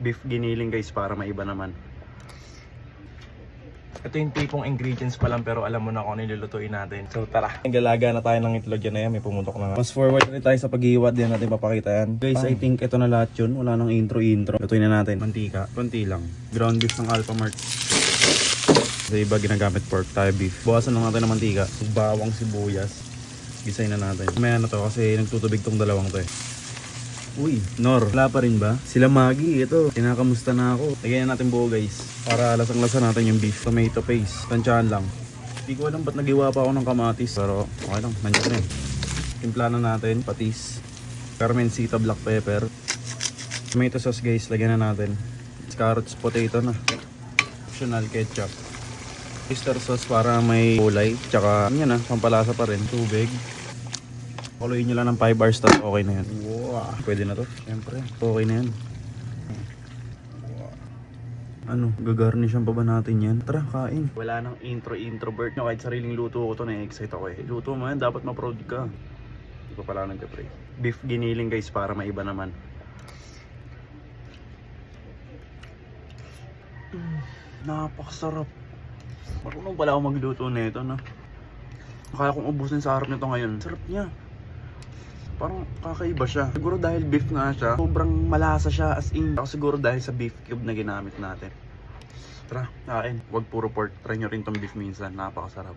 Beef giniling guys, para maiba naman. Ito yung tipong ingredients pa lang pero alam mo na kung ano nilulutuin natin. So tara. Galaga na tayo ng itlog yan na yan. May pumutok na nga. Fast forward na tayo sa paghihiwat. Din natin papakita yan. Guys, I think ito na lahat yun. Wala nang intro. Lutuin na natin. Mantika. Konti lang. Ground beef ng Alphamart. Sa iba ginagamit pork, tayo beef. Buwasan lang natin ng mantika. Bawang sibuyas. Gisayin na natin. Mamaya na to kasi nagtutubig tong dalawang to eh. Uy, Nor, wala pa rin ba? Sila Maggie, ito. Kinakamusta na ako. Lagyan na natin buo guys. Para lasang-lasa natin yung beef. Tomato paste. Tansyahan lang. Hindi ko alam ba't nagiwa pa ako ng kamatis. Pero okay lang, nandiyan na eh. Timpla na natin, patis. Carmencita black pepper. Tomato sauce guys, lagyan na natin. Carrots, potato na. Optional ketchup. Oyster sauce para may kulay. Tsaka, yan na, pampalasa pa rin. Tubig. Kuluin nyo lang ng 5 hours tapos okay na yan. Wow. Pwede na to. Siyempre. Okay na yan. Ano? Gagarnishan pa ba natin yan? Tara, kain. Wala nang introvert nyo. Kahit sariling luto ko to, na-excite ako eh. Luto mo yan, dapat ma-proud ka. Hindi ko pala nagka-pray. Beef giniling guys, para maiba naman. Napakasarap. Marunong pala ako magluto nito, no? Kaya kong ubusin sa harap nito ngayon. Sarap niya. Parang kakaiba siya. Siguro dahil beef nga siya, sobrang malasa siya as in. Siguro dahil sa beef cube na ginamit natin. Tara, kain. Huwag puro pork. Try nyo rin tong beef minsan. Napakasarap.